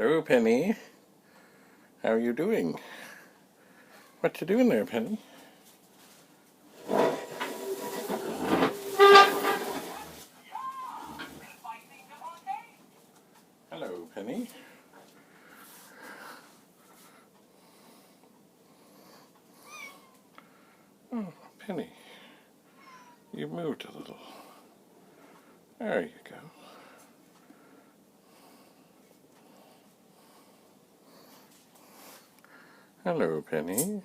Hello, Penny. How are you doing? What you doing there, Penny? Hello, Penny. Oh, Penny. You moved a little. There you go. Hello, Penny.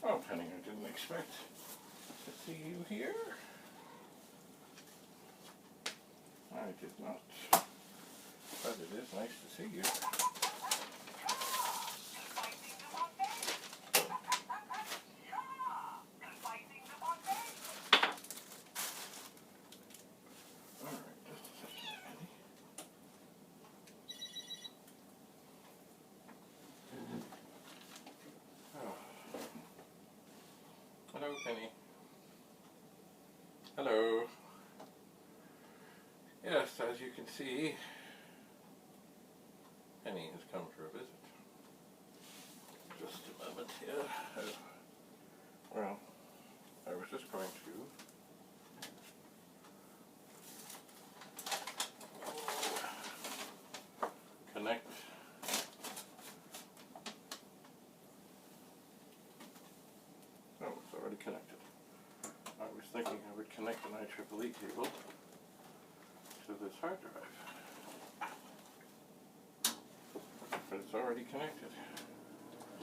Oh, Penny, I didn't expect to see you here. I did not. But it is nice to see you. Alright, just a second, Penny. Oh. Hello, Penny. Hello. Yes, as you can see, Penny has come for a visit. Just a moment here. Well, I was just going to connect it's already connected. I was thinking I would connect an IEEE cable to this hard drive. But it's already connected.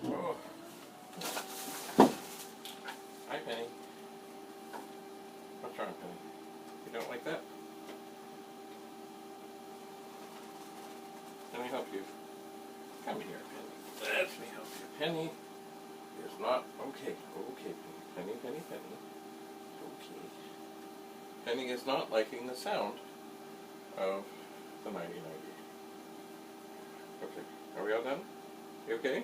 Oh. Hi, Penny. What's wrong, Penny? You don't like that? Let me help you. Come here, Penny. Let me help you. Penny is not okay. Okay, Penny. Penny. Okay. Penny is not liking the sound of the 9090. Okay. Are we all done? You okay?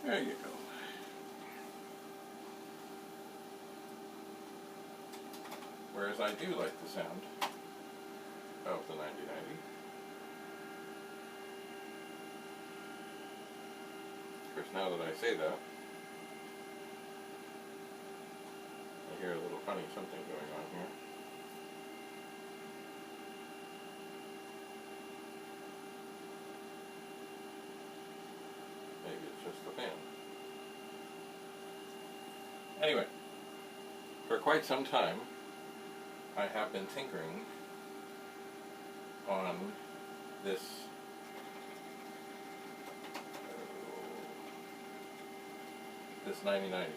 There you go. Whereas I do like the sound of the 9090. Of course, now that I say that, I hear a little funny something going on here. Maybe it's just the fan. Anyway, for quite some time, I have been tinkering on this this 9090.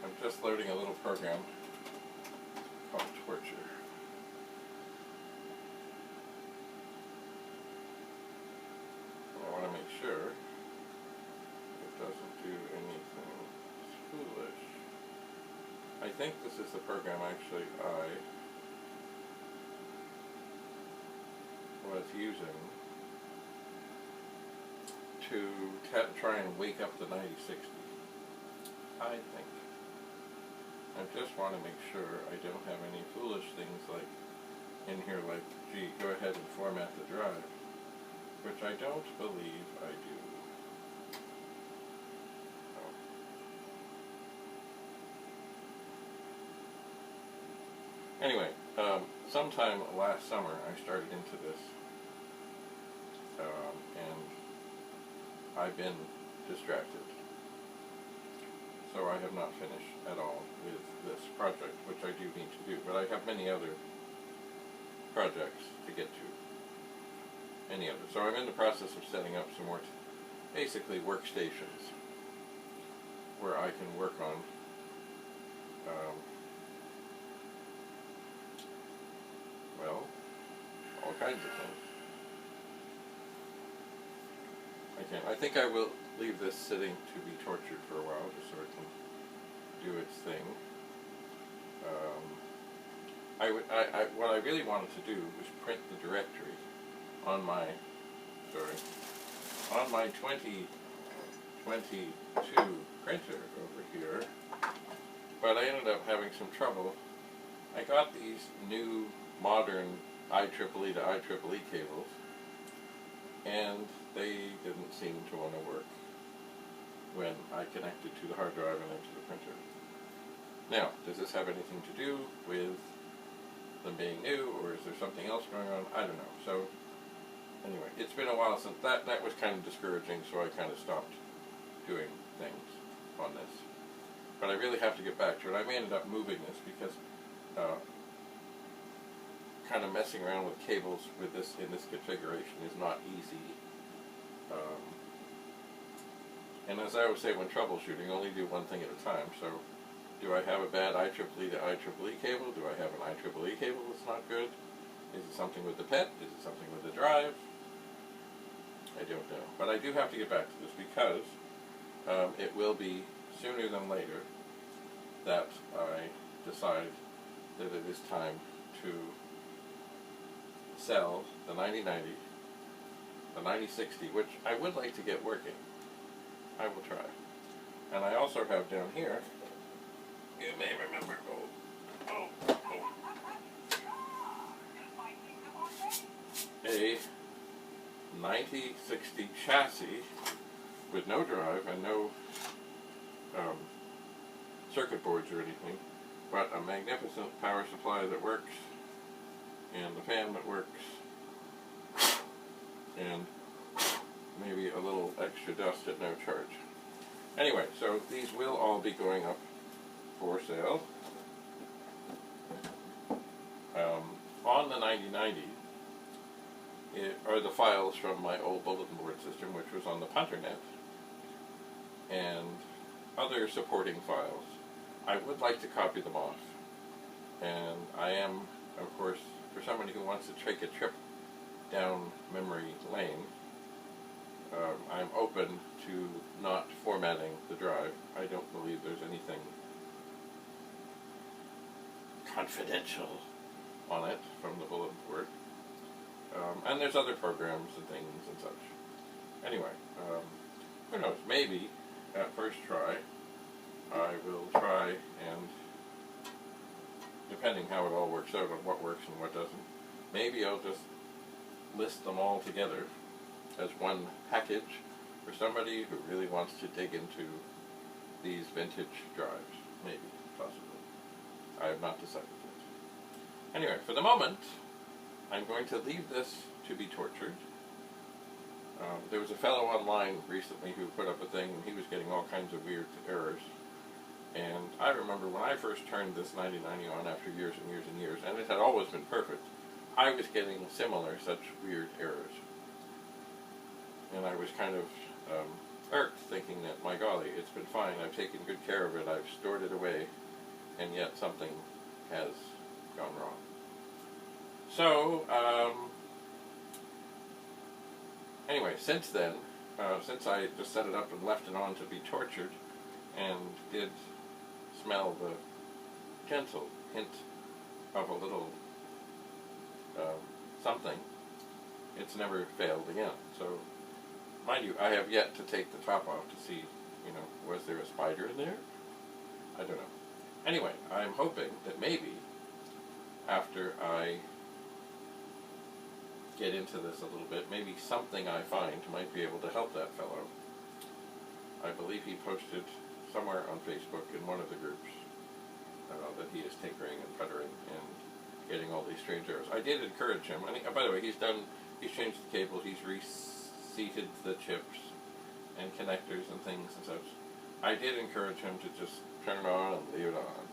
I'm just loading a little program called Torture. I want to make sure it doesn't do anything foolish. I think this is the program actually I was using to try and wake up the 9060. I think. I just want to make sure I don't have any foolish things like in here like, gee, go ahead and format the drive, which I don't believe I do. Oh. Anyway, sometime last summer I started into this, and I've been distracted. So I have not finished at all with this project, which I do need to do. But I have many other projects to get to. Many others. So I'm in the process of setting up some more, basically workstations, where I can work on well, all kinds of things. I think I will leave this sitting to be tortured for a while, just so it can do its thing. What I really wanted to do was print the directory on my 2020 22 printer over here, but I ended up having some trouble. I got these new modern IEEE to IEEE cables, and they didn't seem to want to work when I connected to the hard drive and into the printer. Now, does this have anything to do with them being new, or is there something else going on? I don't know. So, anyway, it's been a while since that was kind of discouraging, so I kind of stopped doing things on this. But I really have to get back to it. I may end up moving this because kind of messing around with cables with this in this configuration is not easy. And as I always say when troubleshooting, only do one thing at a time. So, do I have a bad IEEE to IEEE cable? Do I have an IEEE cable that's not good? Is it something with the PET? Is it something with the drive? I don't know. But I do have to get back to this because it will be sooner than later that I decide that it is time to sell the 9090, the 9060, which I would like to get working. I will try. And I also have down here, you may remember, a 9060 chassis with no drive and no circuit boards or anything, but a magnificent power supply that works, and the fan that works, and maybe a little extra dust at no charge. Anyway, so these will all be going up for sale. On the 9090 are the files from my old bulletin board system, which was on the Punternet, and other supporting files. I would like to copy them off, and I am, of course, for somebody who wants to take a trip down memory lane, I'm open to not formatting the drive. I don't believe there's anything confidential on it from the bulletin board. And there's other programs and things and such. Anyway, who knows, maybe at first try I will try, and depending how it all works out and what works and what doesn't, maybe I'll just list them all together as one package for somebody who really wants to dig into these vintage drives. Maybe, possibly. I have not decided yet. Anyway, for the moment, I'm going to leave this to be tortured. There was a fellow online recently who put up a thing, and he was getting all kinds of weird errors. And I remember when I first turned this 9090 on after years and years and years, and it had always been perfect, I was getting similar such weird errors. And I was kind of irked, thinking that, my golly, it's been fine, I've taken good care of it, I've stored it away, and yet something has gone wrong. So, anyway, since then, since I just set it up and left it on to be tortured, and did smell the gentle hint of a little something, it's never failed again. So, mind you, I have yet to take the top off to see, was there a spider in there? I don't know. Anyway, I'm hoping that maybe after I get into this a little bit, maybe something I find might be able to help that fellow. I believe he posted somewhere on Facebook in one of the groups that he is tinkering and puttering and getting all these strange errors. I did encourage him. By the way, he's changed the cable, he's reseated the chips and connectors and things and such. I did encourage him to just turn it on and leave it on.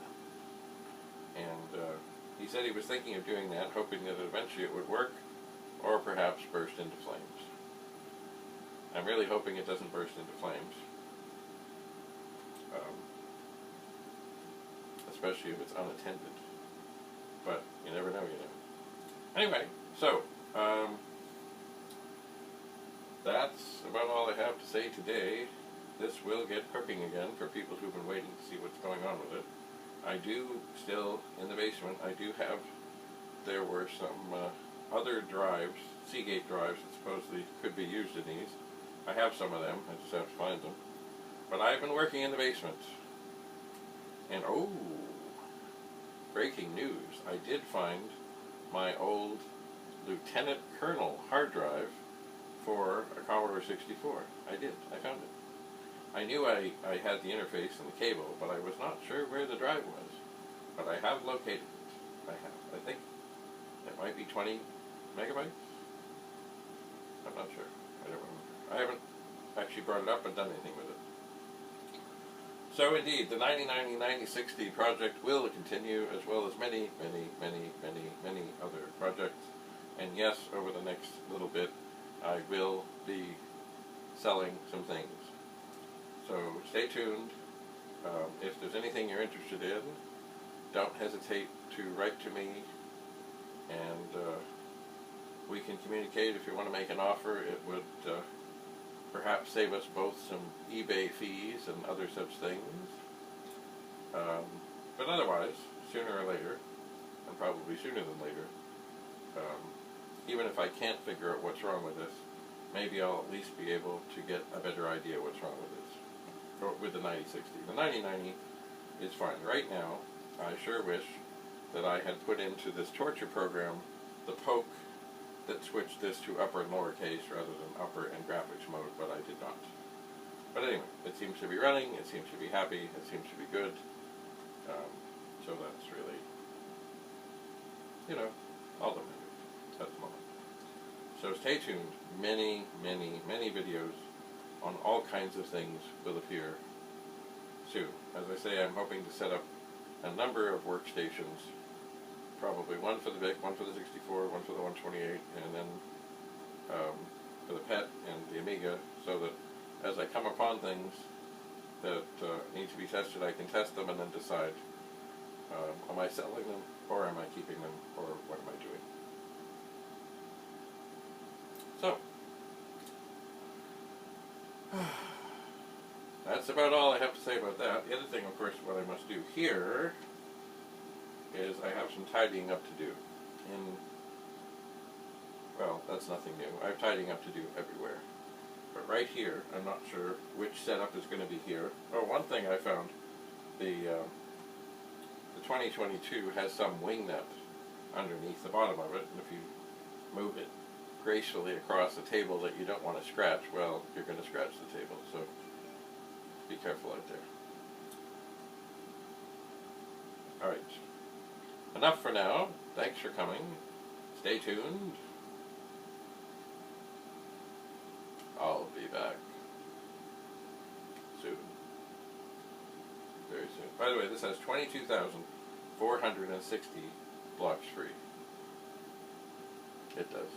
And he said he was thinking of doing that, hoping that eventually it would work, or perhaps burst into flames. I'm really hoping it doesn't burst into flames. Especially if it's unattended. But you never know, Anyway, so, that's about all I have to say today. This will get cooking again for people who've been waiting to see what's going on with it. I do still, in the basement, there were some other drives, Seagate drives that supposedly could be used in these. I have some of them, I just have to find them. But I've been working in the basement. And oh, breaking news. I did find my old Lieutenant Colonel hard drive for a Commodore 64. I did. I found it. I knew I had the interface and the cable, but I was not sure where the drive was. But I have located it. I think it might be 20 megabytes. I'm not sure. I don't remember. I haven't actually brought it up and done anything with it. So indeed, the 9060 project will continue, as well as many other projects. And yes, over the next little bit, I will be selling some things. So stay tuned. If there's anything you're interested in, don't hesitate to write to me, and we can communicate. If you want to make an offer, it would perhaps save us both some eBay fees and other such things. But otherwise, sooner or later, and probably sooner than later, even if I can't figure out what's wrong with this, maybe I'll at least be able to get a better idea what's wrong with this, or with the 9060. The 9090 is fine. Right now, I sure wish that I had put into this torture program the poke that switched this to upper and lower case rather than upper and graphics mode, but I did not. But anyway, it seems to be running, it seems to be happy, it seems to be good. So that's really, all that matters at the moment. So stay tuned. Many videos on all kinds of things will appear soon. As I say, I'm hoping to set up a number of workstations, probably one for the VIC, one for the 64, one for the 128, and then for the PET and the Amiga, so that as I come upon things that need to be tested, I can test them and then decide, am I selling them, or am I keeping them, or what am I doing? So, that's about all I have to say about that. The other thing, of course, what I must do here is I have some tidying up to do. Well, that's nothing new. I have tidying up to do everywhere. But right here, I'm not sure which setup is going to be here. Oh, one thing I found, the 2022 has some wing nut underneath the bottom of it, and if you move it gracefully across a table that you don't want to scratch, well, you're going to scratch the table, so be careful out there. Alright, enough for now. Thanks for coming. Stay tuned. I'll be back soon. Very soon. By the way, this has 22,460 blocks free. It does.